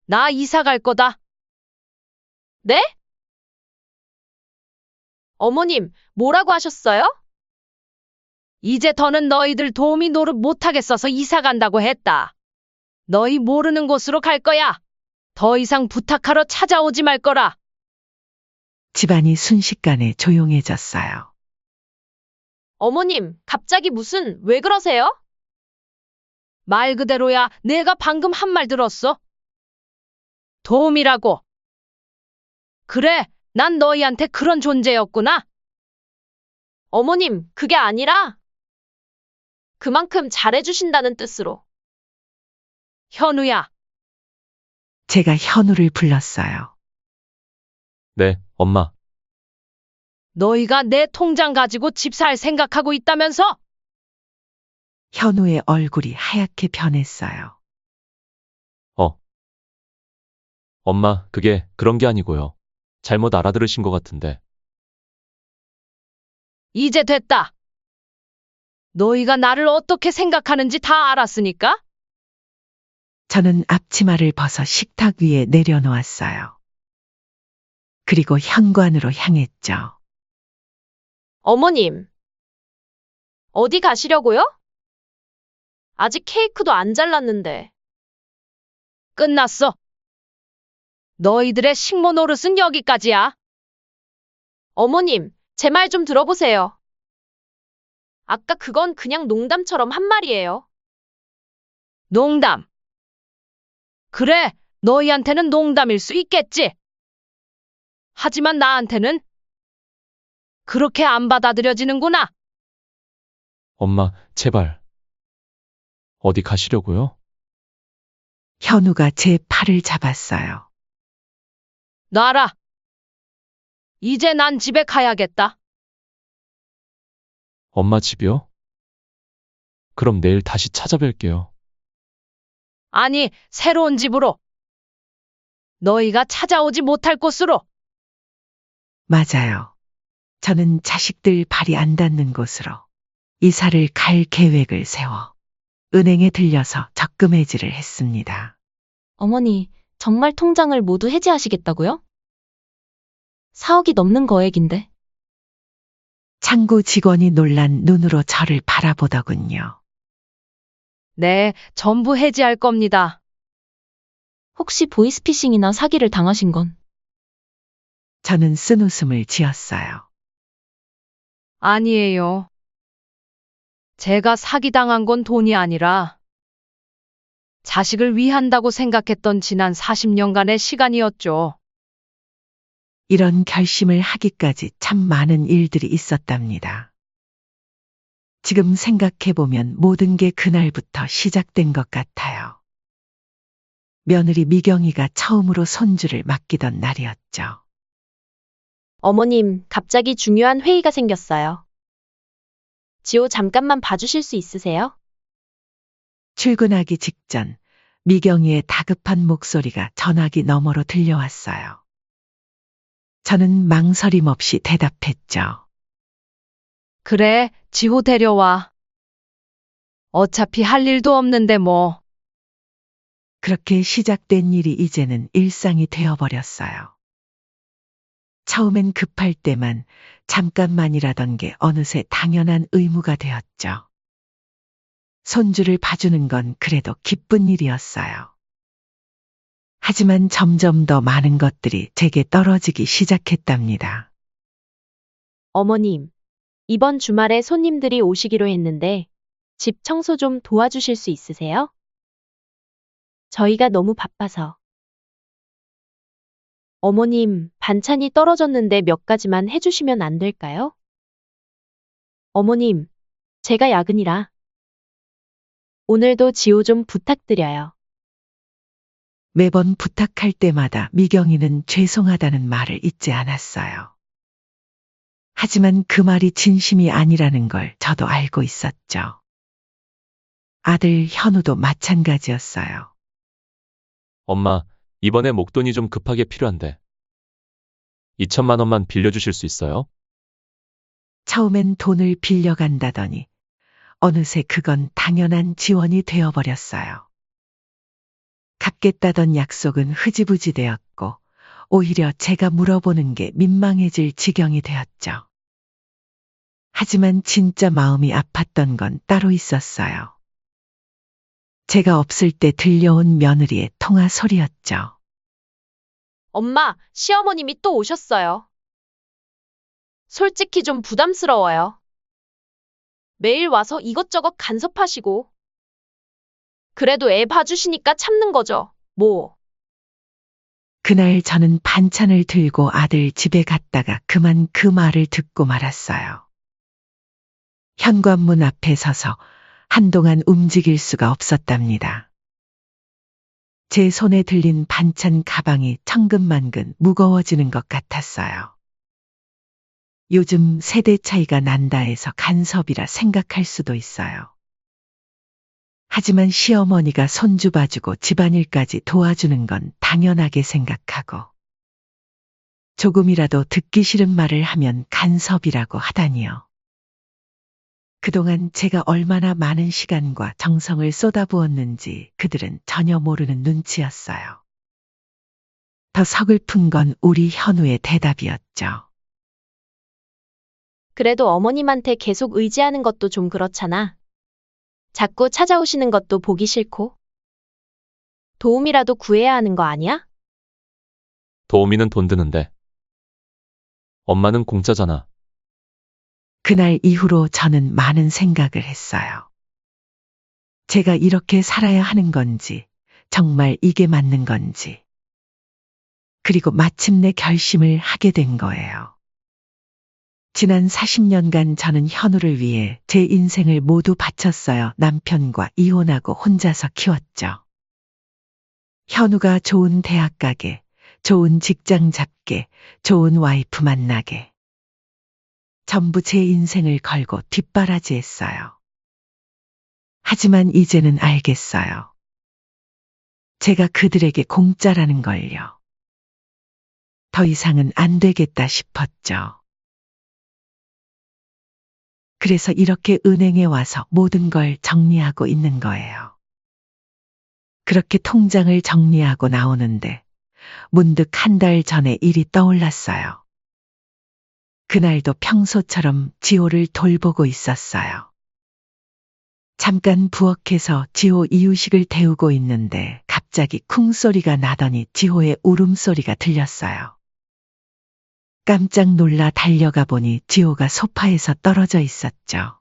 나 이사 갈 거다. 네? 어머님, 뭐라고 하셨어요? 이제 더는 너희들 도우미 노릇 못하겠어서 이사 간다고 했다. 너희 모르는 곳으로 갈 거야. 더 이상 부탁하러 찾아오지 말 거라. 집안이 순식간에 조용해졌어요. 어머님, 갑자기 왜 그러세요? 말 그대로야. 내가 방금 한 말 들었어. 도움이라고. 그래, 난 너희한테 그런 존재였구나. 어머님, 그게 아니라 그만큼 잘해주신다는 뜻으로. 현우야, 제가 현우를 불렀어요. 네, 엄마. 너희가 내 통장 가지고 집 살 생각하고 있다면서? 현우의 얼굴이 하얗게 변했어요. 엄마, 그게 그런 게 아니고요. 잘못 알아들으신 것 같은데. 이제 됐다. 너희가 나를 어떻게 생각하는지 다 알았으니까? 저는 앞치마를 벗어 식탁 위에 내려놓았어요. 그리고 현관으로 향했죠. 어머님, 어디 가시려고요? 아직 케이크도 안 잘랐는데. 끝났어. 너희들의 식모 노릇은 여기까지야. 어머님, 제 말 좀 들어보세요. 아까 그건 그냥 농담처럼 한 말이에요. 농담. 그래, 너희한테는 농담일 수 있겠지. 하지만 나한테는 그렇게 안 받아들여지는구나. 엄마, 제발. 어디 가시려고요? 현우가 제 팔을 잡았어요. 놔라. 이제 난 집에 가야겠다. 엄마 집이요? 그럼 내일 다시 찾아뵐게요. 아니, 새로운 집으로. 너희가 찾아오지 못할 곳으로. 맞아요. 저는 자식들 발이 안 닿는 곳으로 이사를 갈 계획을 세워 은행에 들려서 적금 해지를 했습니다. 어머니, 정말 통장을 모두 해지하시겠다고요? 4억이 넘는 거액인데. 창구 직원이 놀란 눈으로 저를 바라보더군요. 네, 전부 해지할 겁니다. 혹시 보이스피싱이나 사기를 당하신 건? 저는 쓴웃음을 지었어요. 아니에요. 제가 사기당한 건 돈이 아니라 자식을 위한다고 생각했던 지난 40년간의 시간이었죠. 이런 결심을 하기까지 참 많은 일들이 있었답니다. 지금 생각해보면 모든 게 그날부터 시작된 것 같아요. 며느리 미경이가 처음으로 손주를 맡기던 날이었죠. 어머님, 갑자기 중요한 회의가 생겼어요. 지호 잠깐만 봐주실 수 있으세요? 출근하기 직전 미경이의 다급한 목소리가 전화기 너머로 들려왔어요. 저는 망설임 없이 대답했죠. 그래, 지호 데려와. 어차피 할 일도 없는데 뭐. 그렇게 시작된 일이 이제는 일상이 되어버렸어요. 처음엔 급할 때만 잠깐만이라던 게 어느새 당연한 의무가 되었죠. 손주를 봐주는 건 그래도 기쁜 일이었어요. 하지만 점점 더 많은 것들이 제게 떨어지기 시작했답니다. 어머님, 이번 주말에 손님들이 오시기로 했는데 집 청소 좀 도와주실 수 있으세요? 저희가 너무 바빠서. 어머님, 반찬이 떨어졌는데 몇 가지만 해주시면 안 될까요? 어머님, 제가 야근이라. 오늘도 지호 좀 부탁드려요. 매번 부탁할 때마다 미경이는 죄송하다는 말을 잊지 않았어요. 하지만 그 말이 진심이 아니라는 걸 저도 알고 있었죠. 아들 현우도 마찬가지였어요. 엄마, 이번에 목돈이 좀 급하게 필요한데. 2천만 원만 빌려주실 수 있어요? 처음엔 돈을 빌려간다더니 어느새 그건 당연한 지원이 되어버렸어요. 갚겠다던 약속은 흐지부지 되었고 오히려 제가 물어보는 게 민망해질 지경이 되었죠. 하지만 진짜 마음이 아팠던 건 따로 있었어요. 제가 없을 때 들려온 며느리의 통화 소리였죠. 엄마, 시어머님이 또 오셨어요. 솔직히 좀 부담스러워요. 매일 와서 이것저것 간섭하시고. 그래도 애 봐주시니까 참는 거죠. 뭐. 그날 저는 반찬을 들고 아들 집에 갔다가 그만 그 말을 듣고 말았어요. 현관문 앞에 서서 한동안 움직일 수가 없었답니다. 제 손에 들린 반찬 가방이 천근만근 무거워지는 것 같았어요. 요즘 세대 차이가 난다 해서 간섭이라 생각할 수도 있어요. 하지만 시어머니가 손주 봐주고 집안일까지 도와주는 건 당연하게 생각하고 조금이라도 듣기 싫은 말을 하면 간섭이라고 하다니요. 그동안 제가 얼마나 많은 시간과 정성을 쏟아부었는지 그들은 전혀 모르는 눈치였어요. 더 서글픈 건 우리 현우의 대답이었죠. 그래도 어머님한테 계속 의지하는 것도 좀 그렇잖아. 자꾸 찾아오시는 것도 보기 싫고. 도움이라도 구해야 하는 거 아니야? 도우미는 돈 드는데. 엄마는 공짜잖아. 그날 이후로 저는 많은 생각을 했어요. 제가 이렇게 살아야 하는 건지, 정말 이게 맞는 건지. 그리고 마침내 결심을 하게 된 거예요. 지난 40년간 저는 현우를 위해 제 인생을 모두 바쳤어요. 남편과 이혼하고 혼자서 키웠죠. 현우가 좋은 대학 가게, 좋은 직장 잡게, 좋은 와이프 만나게. 전부 제 인생을 걸고 뒷바라지했어요. 하지만 이제는 알겠어요. 제가 그들에게 공짜라는 걸요. 더 이상은 안 되겠다 싶었죠. 그래서 이렇게 은행에 와서 모든 걸 정리하고 있는 거예요. 그렇게 통장을 정리하고 나오는데 문득 한 달 전에 일이 떠올랐어요. 그날도 평소처럼 지호를 돌보고 있었어요. 잠깐 부엌에서 지호 이유식을 데우고 있는데 갑자기 쿵 소리가 나더니 지호의 울음소리가 들렸어요. 깜짝 놀라 달려가 보니 지호가 소파에서 떨어져 있었죠.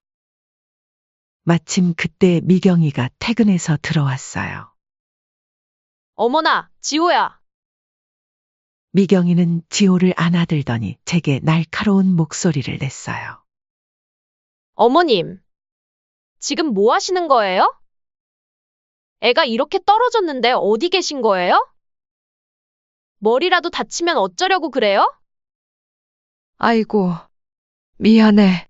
마침 그때 미경이가 퇴근해서 들어왔어요. 어머나, 지호야. 미경이는 지호를 안아들더니 제게 날카로운 목소리를 냈어요. 어머님. 지금 뭐 하시는 거예요? 애가 이렇게 떨어졌는데 어디 계신 거예요? 머리라도 다치면 어쩌려고 그래요? 아이고, 미안해.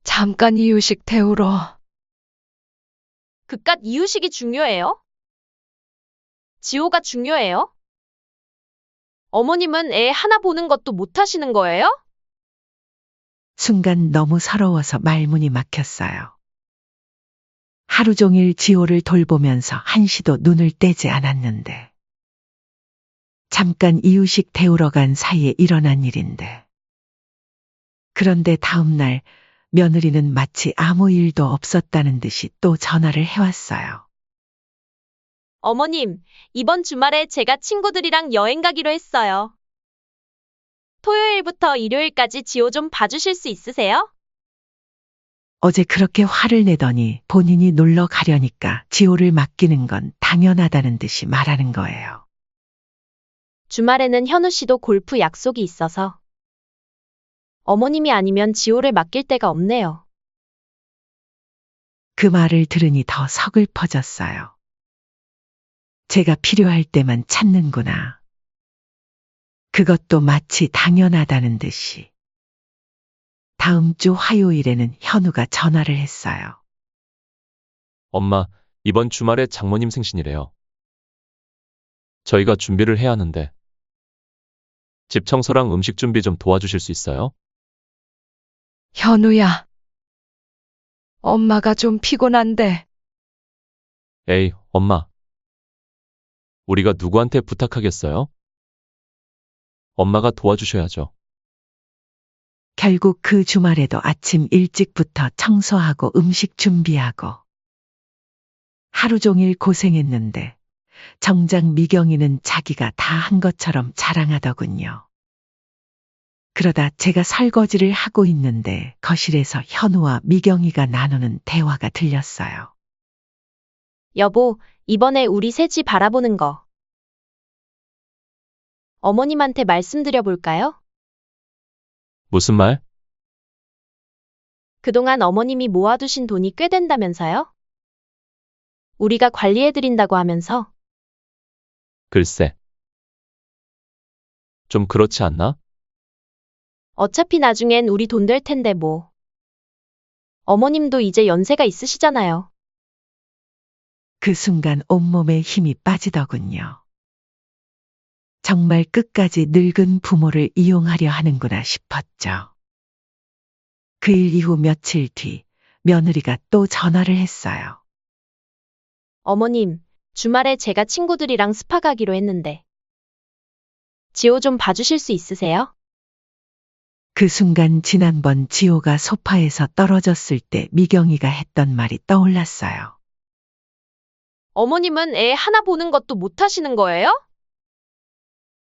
잠깐 이유식 데우러. 그깟 이유식이 중요해요? 지호가 중요해요? 어머님은 애 하나 보는 것도 못 하시는 거예요? 순간 너무 서러워서 말문이 막혔어요. 하루 종일 지호를 돌보면서 한시도 눈을 떼지 않았는데. 잠깐 이유식 데우러 간 사이에 일어난 일인데. 그런데 다음 날 며느리는 마치 아무 일도 없었다는 듯이 또 전화를 해왔어요. 어머님, 이번 주말에 제가 친구들이랑 여행 가기로 했어요. 토요일부터 일요일까지 지호 좀 봐주실 수 있으세요? 어제 그렇게 화를 내더니 본인이 놀러 가려니까 지호를 맡기는 건 당연하다는 듯이 말하는 거예요. 주말에는 현우 씨도 골프 약속이 있어서. 어머님이 아니면 지호를 맡길 데가 없네요. 그 말을 들으니 더 서글퍼졌어요. 제가 필요할 때만 찾는구나. 그것도 마치 당연하다는 듯이. 다음 주 화요일에는 현우가 전화를 했어요. 엄마, 이번 주말에 장모님 생신이래요. 저희가 준비를 해야 하는데. 집 청소랑 음식 준비 좀 도와주실 수 있어요? 현우야. 엄마가 좀 피곤한데. 에이, 엄마, 우리가 누구한테 부탁하겠어요? 엄마가 도와주셔야죠. 결국 그 주말에도 아침 일찍부터 청소하고 음식 준비하고 하루 종일 고생했는데 정작 미경이는 자기가 다 한 것처럼 자랑하더군요. 그러다 제가 설거지를 하고 있는데 거실에서 현우와 미경이가 나누는 대화가 들렸어요. 여보, 이번에 우리 새 집 바라보는 거. 어머님한테 말씀드려 볼까요? 무슨 말? 그동안 어머님이 모아두신 돈이 꽤 된다면서요? 우리가 관리해드린다고 하면서. 글쎄. 좀 그렇지 않나? 어차피 나중엔 우리 돈 될 텐데 뭐. 어머님도 이제 연세가 있으시잖아요. 그 순간 온몸에 힘이 빠지더군요. 정말 끝까지 늙은 부모를 이용하려 하는구나 싶었죠. 그 일 이후 며칠 뒤 며느리가 또 전화를 했어요. 어머님, 주말에 제가 친구들이랑 스파 가기로 했는데. 지호 좀 봐주실 수 있으세요? 그 순간 지난번 지호가 소파에서 떨어졌을 때 미경이가 했던 말이 떠올랐어요. 어머님은 애 하나 보는 것도 못 하시는 거예요?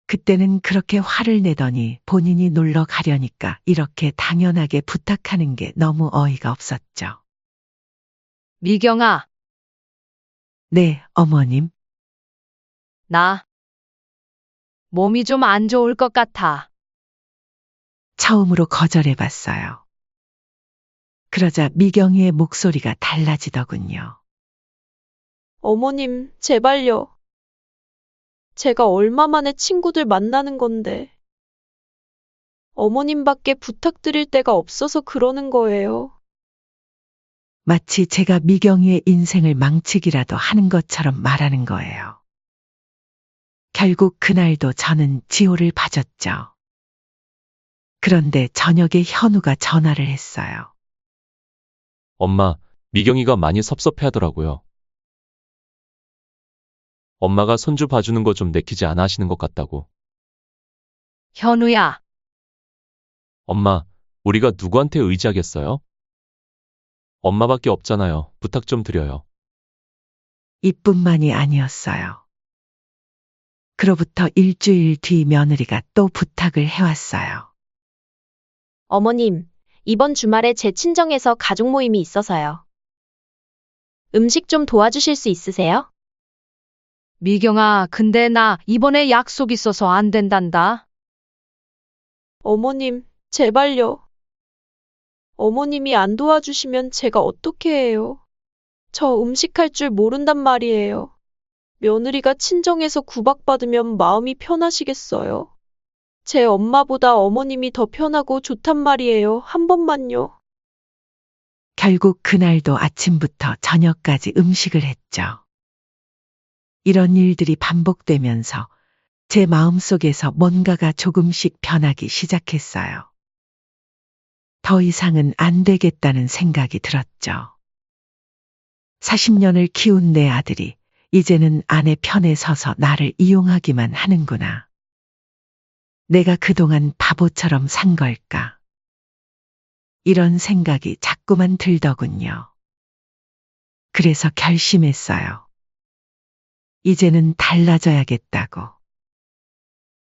그때는 그렇게 화를 내더니 본인이 놀러 가려니까 이렇게 당연하게 부탁하는 게 너무 어이가 없었죠. 미경아, 네, 어머님. 나 몸이 좀 안 좋을 것 같아. 처음으로 거절해봤어요. 그러자 미경이의 목소리가 달라지더군요. 어머님, 제발요. 제가 얼마 만에 친구들 만나는 건데. 어머님밖에 부탁드릴 데가 없어서 그러는 거예요. 마치 제가 미경이의 인생을 망치기라도 하는 것처럼 말하는 거예요. 결국 그날도 저는 지호를 봐줬죠. 그런데 저녁에 현우가 전화를 했어요. 엄마, 미경이가 많이 섭섭해하더라고요. 엄마가 손주 봐주는 거 좀 내키지 않아 하시는 것 같다고. 현우야, 엄마, 우리가 누구한테 의지하겠어요? 엄마밖에 없잖아요. 부탁 좀 드려요. 이뿐만이 아니었어요. 그로부터 일주일 뒤 며느리가 또 부탁을 해왔어요. 어머님, 이번 주말에 제 친정에서 가족 모임이 있어서요. 음식 좀 도와주실 수 있으세요? 미경아, 근데 나 이번에 약속 있어서 안 된단다. 어머님, 제발요. 어머님이 안 도와주시면 제가 어떻게 해요? 저 음식할 줄 모른단 말이에요. 며느리가 친정에서 구박받으면 마음이 편하시겠어요? 제 엄마보다 어머님이 더 편하고 좋단 말이에요. 한 번만요. 결국 그날도 아침부터 저녁까지 음식을 했죠. 이런 일들이 반복되면서 제 마음속에서 뭔가가 조금씩 변하기 시작했어요. 더 이상은 안 되겠다는 생각이 들었죠. 40년을 키운 내 아들이 이제는 아내 편에 서서 나를 이용하기만 하는구나. 내가 그동안 바보처럼 산 걸까? 이런 생각이 자꾸만 들더군요. 그래서 결심했어요. 이제는 달라져야겠다고.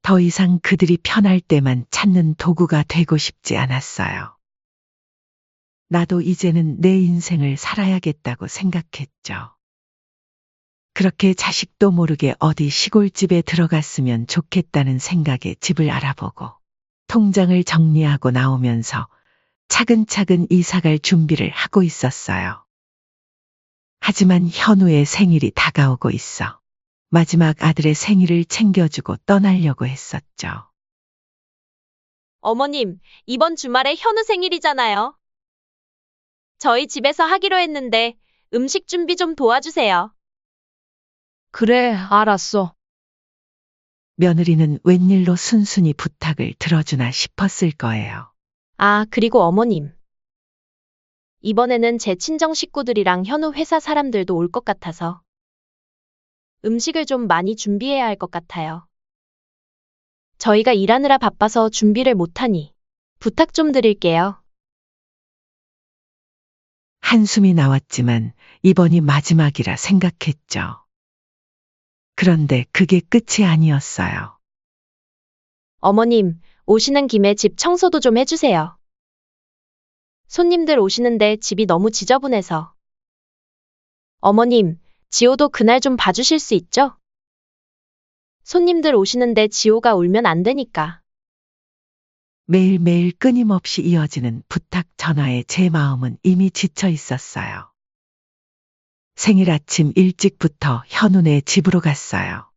더 이상 그들이 편할 때만 찾는 도구가 되고 싶지 않았어요. 나도 이제는 내 인생을 살아야겠다고 생각했죠. 그렇게 자식도 모르게 어디 시골집에 들어갔으면 좋겠다는 생각에 집을 알아보고 통장을 정리하고 나오면서 차근차근 이사갈 준비를 하고 있었어요. 하지만 현우의 생일이 다가오고 있어 마지막 아들의 생일을 챙겨주고 떠나려고 했었죠. 어머님, 이번 주말에 현우 생일이잖아요. 저희 집에서 하기로 했는데 음식 준비 좀 도와주세요. 그래, 알았어. 며느리는 웬일로 순순히 부탁을 들어주나 싶었을 거예요. 아, 그리고 어머님. 이번에는 제 친정 식구들이랑 현우 회사 사람들도 올 것 같아서 음식을 좀 많이 준비해야 할 것 같아요. 저희가 일하느라 바빠서 준비를 못하니 부탁 좀 드릴게요. 한숨이 나왔지만 이번이 마지막이라 생각했죠. 그런데 그게 끝이 아니었어요. 어머님, 오시는 김에 집 청소도 좀 해주세요. 손님들 오시는데 집이 너무 지저분해서. 어머님, 지호도 그날 좀 봐주실 수 있죠? 손님들 오시는데 지호가 울면 안 되니까. 매일매일 끊임없이 이어지는 부탁 전화에 제 마음은 이미 지쳐 있었어요. 생일 아침 일찍부터 현우네 집으로 갔어요.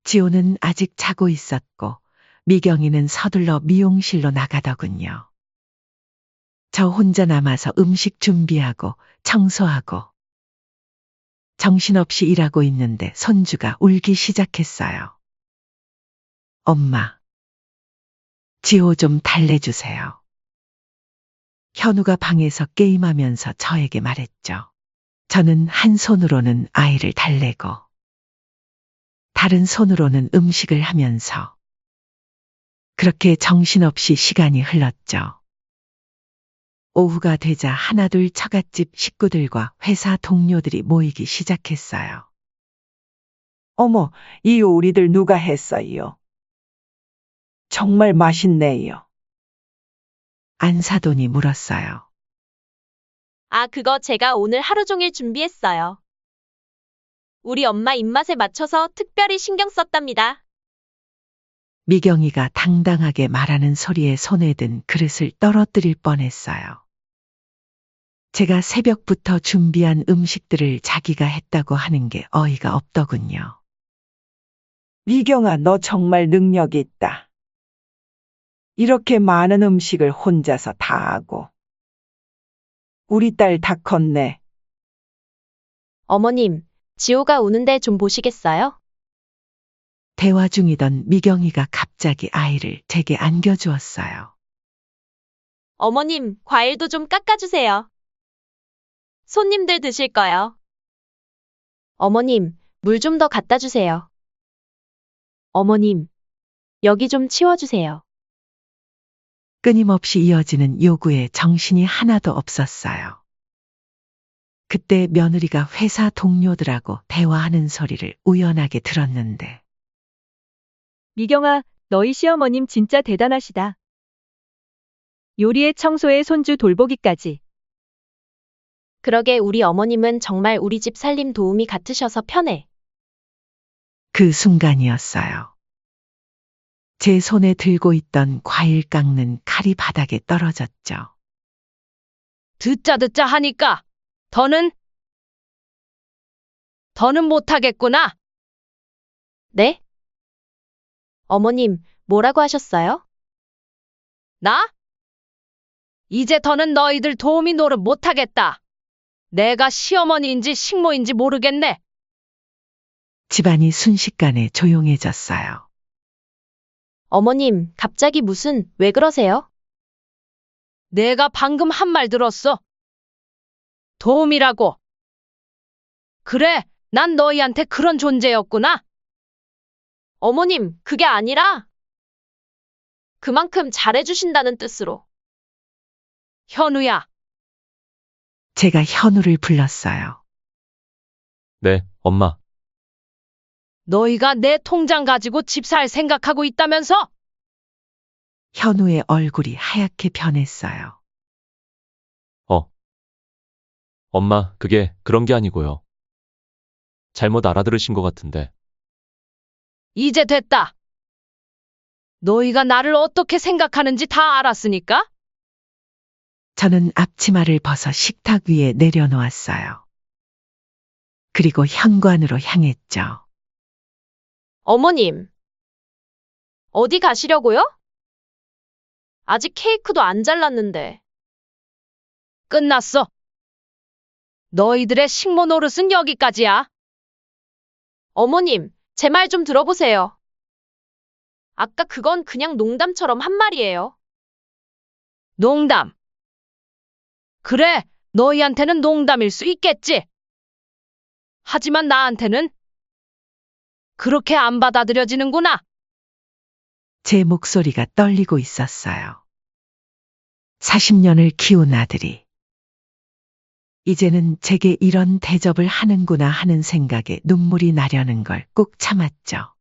지호는 아직 자고 있었고 미경이는 서둘러 미용실로 나가더군요. 저 혼자 남아서 음식 준비하고 청소하고 정신없이 일하고 있는데 손주가 울기 시작했어요. 엄마, 지호 좀 달래주세요. 현우가 방에서 게임하면서 저에게 말했죠. 저는 한 손으로는 아이를 달래고 다른 손으로는 음식을 하면서 그렇게 정신없이 시간이 흘렀죠. 오후가 되자 하나둘 처갓집 식구들과 회사 동료들이 모이기 시작했어요. 어머, 이 요리들 누가 했어요? 정말 맛있네요. 안사돈이 물었어요. 아, 그거 제가 오늘 하루 종일 준비했어요. 우리 엄마 입맛에 맞춰서 특별히 신경 썼답니다. 미경이가 당당하게 말하는 소리에 손에 든 그릇을 떨어뜨릴 뻔했어요. 제가 새벽부터 준비한 음식들을 자기가 했다고 하는 게 어이가 없더군요. 미경아, 너 정말 능력 있다. 이렇게 많은 음식을 혼자서 다 하고. 우리 딸 다 컸네. 어머님, 지호가 우는데 좀 보시겠어요? 대화 중이던 미경이가 갑자기 아이를 제게 안겨주었어요. 어머님, 과일도 좀 깎아주세요. 손님들 드실 거요. 어머님, 물 좀 더 갖다 주세요. 어머님, 여기 좀 치워주세요. 끊임없이 이어지는 요구에 정신이 하나도 없었어요. 그때 며느리가 회사 동료들하고 대화하는 소리를 우연하게 들었는데 미경아, 너희 시어머님 진짜 대단하시다. 요리에 청소에 손주 돌보기까지. 그러게 우리 어머님은 정말 우리 집 살림 도우미 같으셔서 편해. 그 순간이었어요. 제 손에 들고 있던 과일 깎는 칼이 바닥에 떨어졌죠. 듣자 하니까 더는 못하겠구나. 네? 어머님, 뭐라고 하셨어요? 나? 이제 더는 너희들 도우미 노릇 못하겠다. 내가 시어머니인지 식모인지 모르겠네. 집안이 순식간에 조용해졌어요. 어머님, 갑자기 왜 그러세요? 내가 방금 한 말 들었어. 도우미라고. 그래, 난 너희한테 그런 존재였구나. 어머님, 그게 아니라 그만큼 잘해주신다는 뜻으로. 현우야, 제가 현우를 불렀어요. 네, 엄마. 너희가 내 통장 가지고 집 살 생각하고 있다면서? 현우의 얼굴이 하얗게 변했어요. 엄마, 그게 그런 게 아니고요. 잘못 알아들으신 것 같은데. 이제 됐다. 너희가 나를 어떻게 생각하는지 다 알았으니까? 저는 앞치마를 벗어 식탁 위에 내려놓았어요. 그리고 현관으로 향했죠. 어머님, 어디 가시려고요? 아직 케이크도 안 잘랐는데. 끝났어. 너희들의 식모 노릇은 여기까지야. 어머님, 제 말 좀 들어보세요. 아까 그건 그냥 농담처럼 한 말이에요. 농담. 그래, 너희한테는 농담일 수 있겠지. 하지만 나한테는 그렇게 안 받아들여지는구나. 제 목소리가 떨리고 있었어요. 40년을 키운 아들이 이제는 제게 이런 대접을 하는구나 하는 생각에 눈물이 나려는 걸 꾹 참았죠.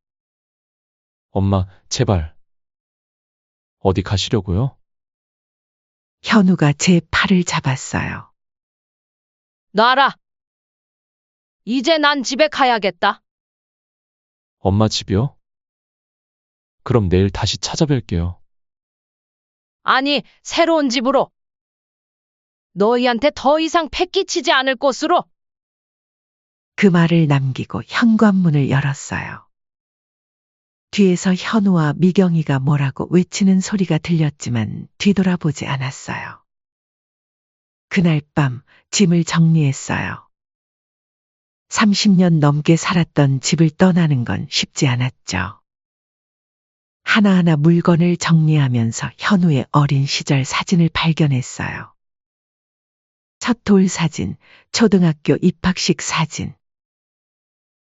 엄마, 제발. 어디 가시려고요? 현우가 제 팔을 잡았어요. 놔라. 이제 난 집에 가야겠다. 엄마 집이요? 그럼 내일 다시 찾아뵐게요. 아니, 새로운 집으로. 너희한테 더 이상 패 끼치지 않을 곳으로. 그 말을 남기고 현관문을 열었어요. 뒤에서 현우와 미경이가 뭐라고 외치는 소리가 들렸지만 뒤돌아보지 않았어요. 그날 밤 짐을 정리했어요. 30년 넘게 살았던 집을 떠나는 건 쉽지 않았죠. 하나하나 물건을 정리하면서 현우의 어린 시절 사진을 발견했어요. 첫 돌 사진, 초등학교 입학식 사진.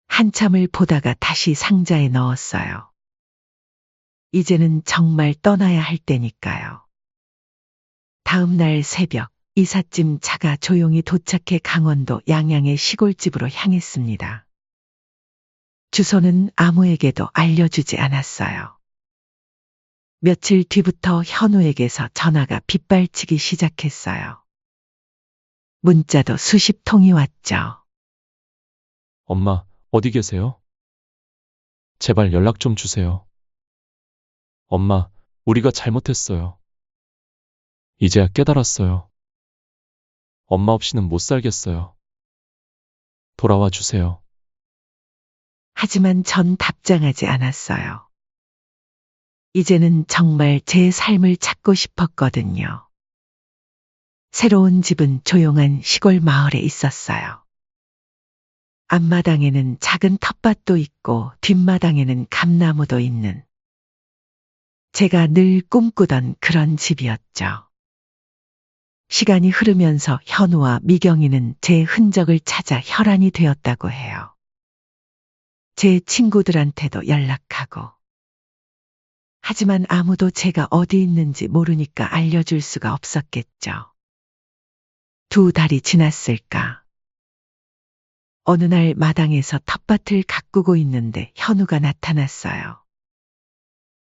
한참을 보다가 다시 상자에 넣었어요. 이제는 정말 떠나야 할 때니까요. 다음 날 새벽, 이삿짐 차가 조용히 도착해 강원도 양양의 시골집으로 향했습니다. 주소는 아무에게도 알려주지 않았어요. 며칠 뒤부터 현우에게서 전화가 빗발치기 시작했어요. 문자도 수십 통이 왔죠. 엄마, 어디 계세요? 제발 연락 좀 주세요. 엄마, 우리가 잘못했어요. 이제야 깨달았어요. 엄마 없이는 못 살겠어요. 돌아와 주세요. 하지만 전 답장하지 않았어요. 이제는 정말 제 삶을 찾고 싶었거든요. 새로운 집은 조용한 시골 마을에 있었어요. 앞마당에는 작은 텃밭도 있고 뒷마당에는 감나무도 있는 제가 늘 꿈꾸던 그런 집이었죠. 시간이 흐르면서 현우와 미경이는 제 흔적을 찾아 혈안이 되었다고 해요. 제 친구들한테도 연락하고. 하지만 아무도 제가 어디 있는지 모르니까 알려줄 수가 없었겠죠. 2달이 지났을까. 어느 날 마당에서 텃밭을 가꾸고 있는데 현우가 나타났어요.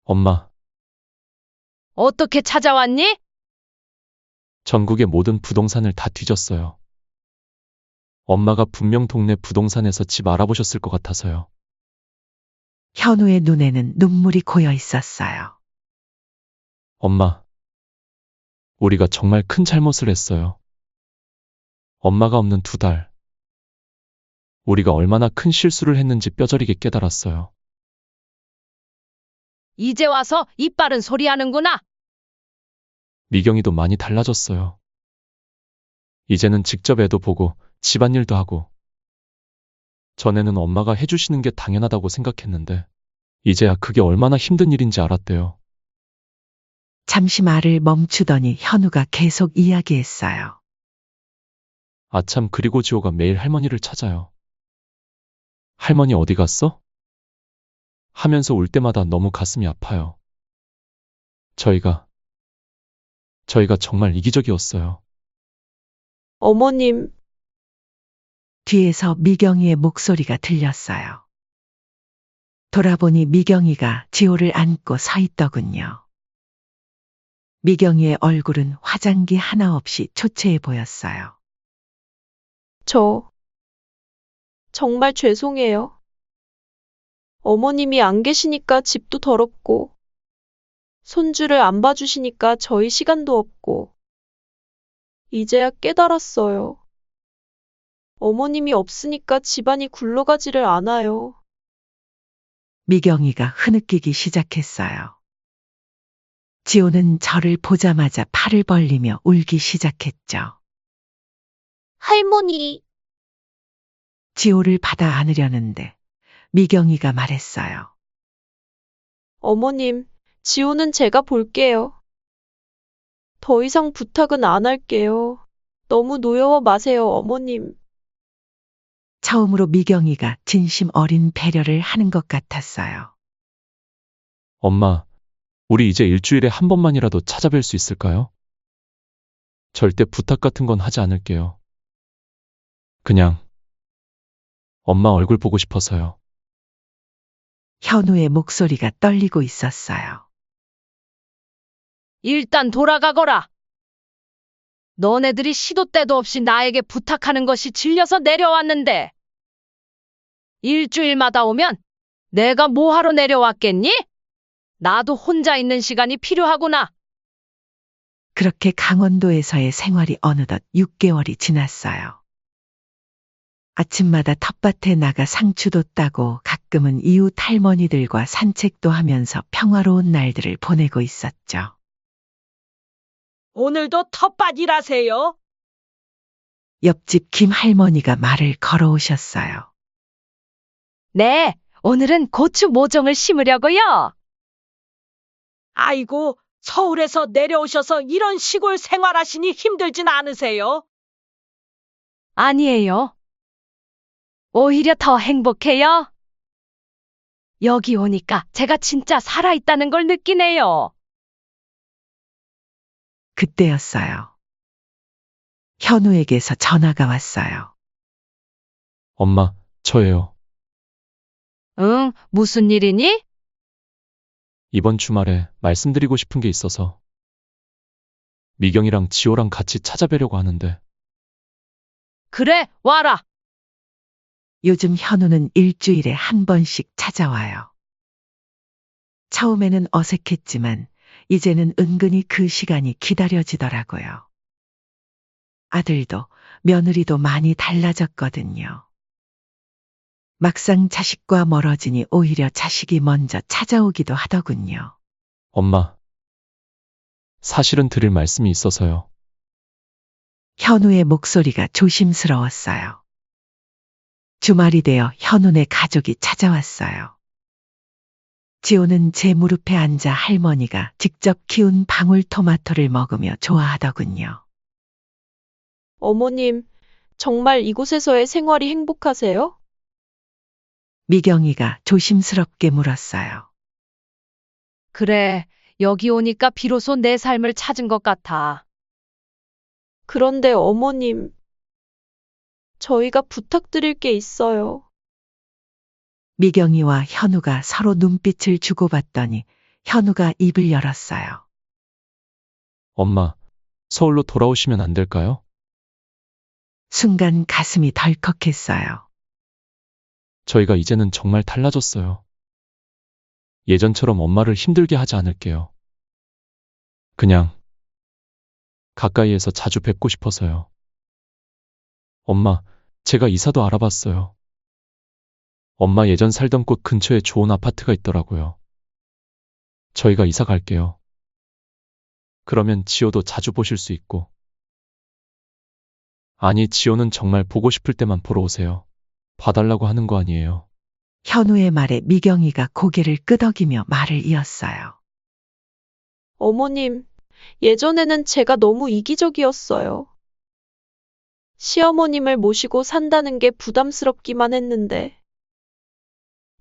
엄마, 어떻게 찾아왔니? 전국의 모든 부동산을 다 뒤졌어요. 엄마가 분명 동네 부동산에서 집 알아보셨을 것 같아서요. 현우의 눈에는 눈물이 고여 있었어요. 엄마, 우리가 정말 큰 잘못을 했어요. 엄마가 없는 2달. 우리가 얼마나 큰 실수를 했는지 뼈저리게 깨달았어요. 이제 와서 입 바른 소리 하는구나. 미경이도 많이 달라졌어요. 이제는 직접 애도 보고 집안일도 하고. 전에는 엄마가 해주시는 게 당연하다고 생각했는데 이제야 그게 얼마나 힘든 일인지 알았대요. 잠시 말을 멈추더니 현우가 계속 이야기했어요. 아참 그리고 지호가 매일 할머니를 찾아요. 할머니 어디 갔어? 하면서 울 때마다 너무 가슴이 아파요. 저희가 정말 이기적이었어요. 어머님, 뒤에서 미경이의 목소리가 들렸어요. 돌아보니 미경이가 지호를 안고 서 있더군요. 미경이의 얼굴은 화장기 하나 없이 초췌해 보였어요. 저 정말 죄송해요. 어머님이 안 계시니까 집도 더럽고, 손주를 안 봐주시니까 저희 시간도 없고, 이제야 깨달았어요. 어머님이 없으니까 집안이 굴러가지를 않아요. 미경이가 흐느끼기 시작했어요. 지호는 저를 보자마자 팔을 벌리며 울기 시작했죠. 할머니, 지호를 받아 안으려는데 미경이가 말했어요. 어머님, 지호는 제가 볼게요. 더 이상 부탁은 안 할게요. 너무 노여워 마세요, 어머님. 처음으로 미경이가 진심 어린 배려를 하는 것 같았어요. 엄마, 우리 이제 일주일에 한 번만이라도 찾아뵐 수 있을까요? 절대 부탁 같은 건 하지 않을게요. 그냥 엄마 얼굴 보고 싶어서요. 현우의 목소리가 떨리고 있었어요. 일단 돌아가거라. 너네들이 시도 때도 없이 나에게 부탁하는 것이 질려서 내려왔는데. 일주일마다 오면 내가 뭐하러 내려왔겠니? 나도 혼자 있는 시간이 필요하구나. 그렇게 강원도에서의 생활이 어느덧 6개월이 지났어요. 아침마다 텃밭에 나가 상추도 따고 가끔은 이웃 할머니들과 산책도 하면서 평화로운 날들을 보내고 있었죠. 오늘도 텃밭 일하세요? 옆집 김 할머니가 말을 걸어오셨어요. 네, 오늘은 고추 모종을 심으려고요. 아이고, 서울에서 내려오셔서 이런 시골 생활하시니 힘들진 않으세요? 아니에요. 오히려 더 행복해요. 여기 오니까 제가 진짜 살아있다는 걸 느끼네요. 그때였어요. 현우에게서 전화가 왔어요. 엄마, 저예요. 응, 무슨 일이니? 이번 주말에 말씀드리고 싶은 게 있어서. 미경이랑 지호랑 같이 찾아뵈려고 하는데. 그래, 와라. 요즘 현우는 일주일에 한 번씩 찾아와요. 처음에는 어색했지만 이제는 은근히 그 시간이 기다려지더라고요. 아들도 며느리도 많이 달라졌거든요. 막상 자식과 멀어지니 오히려 자식이 먼저 찾아오기도 하더군요. 엄마, 사실은 드릴 말씀이 있어서요. 현우의 목소리가 조심스러웠어요. 주말이 되어 현우네 가족이 찾아왔어요. 지호는 제 무릎에 앉아 할머니가 직접 키운 방울토마토를 먹으며 좋아하더군요. 어머님, 정말 이곳에서의 생활이 행복하세요? 미경이가 조심스럽게 물었어요. 그래, 여기 오니까 비로소 내 삶을 찾은 것 같아. 그런데 어머님, 저희가 부탁드릴 게 있어요. 미경이와 현우가 서로 눈빛을 주고받더니 현우가 입을 열었어요. 엄마, 서울로 돌아오시면 안 될까요? 순간 가슴이 덜컥했어요. 저희가 이제는 정말 달라졌어요. 예전처럼 엄마를 힘들게 하지 않을게요. 그냥 가까이에서 자주 뵙고 싶어서요. 엄마, 제가 이사도 알아봤어요. 엄마 예전 살던 곳 근처에 좋은 아파트가 있더라고요. 저희가 이사 갈게요. 그러면 지호도 자주 보실 수 있고. 아니, 지호는 정말 보고 싶을 때만 보러 오세요. 봐달라고 하는 거 아니에요. 현우의 말에 미경이가 고개를 끄덕이며 말을 이었어요. 어머님, 예전에는 제가 너무 이기적이었어요. 시어머님을 모시고 산다는 게 부담스럽기만 했는데,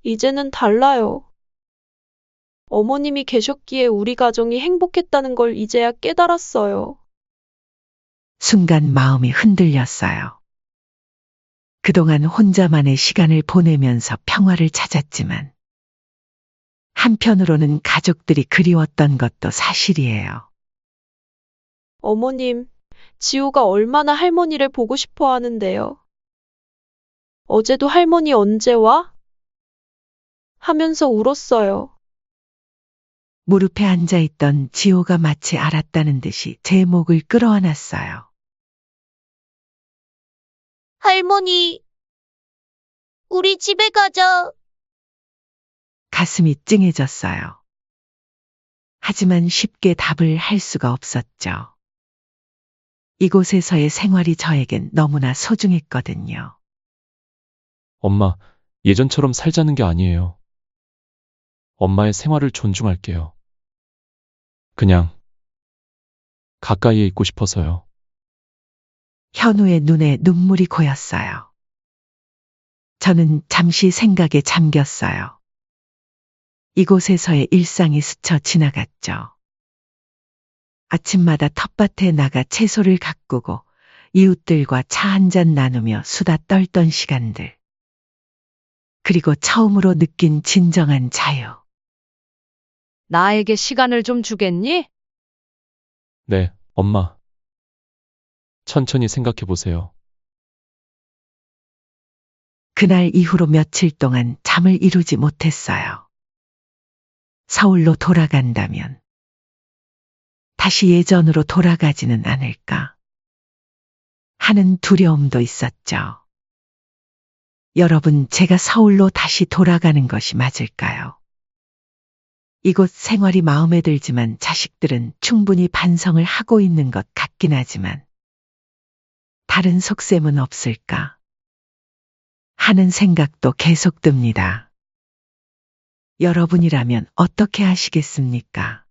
이제는 달라요. 어머님이 계셨기에 우리 가정이 행복했다는 걸 이제야 깨달았어요. 순간 마음이 흔들렸어요. 그동안 혼자만의 시간을 보내면서 평화를 찾았지만 한편으로는 가족들이 그리웠던 것도 사실이에요. 어머님, 지호가 얼마나 할머니를 보고 싶어 하는데요. 어제도 할머니 언제 와? 하면서 울었어요. 무릎에 앉아있던 지호가 마치 알았다는 듯이 제 목을 끌어안았어요. 할머니, 우리 집에 가자. 가슴이 찡해졌어요. 하지만 쉽게 답을 할 수가 없었죠. 이곳에서의 생활이 저에겐 너무나 소중했거든요. 엄마, 예전처럼 살자는 게 아니에요. 엄마의 생활을 존중할게요. 그냥 가까이에 있고 싶어서요. 현우의 눈에 눈물이 고였어요. 저는 잠시 생각에 잠겼어요. 이곳에서의 일상이 스쳐 지나갔죠. 아침마다 텃밭에 나가 채소를 가꾸고 이웃들과 차 한잔 나누며 수다 떨던 시간들. 그리고 처음으로 느낀 진정한 자유. 나에게 시간을 좀 주겠니? 네, 엄마. 천천히 생각해 보세요. 그날 이후로 며칠 동안 잠을 이루지 못했어요. 서울로 돌아간다면 다시 예전으로 돌아가지는 않을까 하는 두려움도 있었죠. 여러분, 제가 서울로 다시 돌아가는 것이 맞을까요? 이곳 생활이 마음에 들지만 자식들은 충분히 반성을 하고 있는 것 같긴 하지만 다른 속셈은 없을까 하는 생각도 계속 듭니다. 여러분이라면 어떻게 하시겠습니까?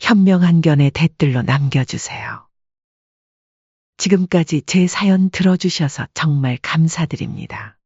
현명한 견해 댓글로 남겨주세요. 지금까지 제 사연 들어주셔서 정말 감사드립니다.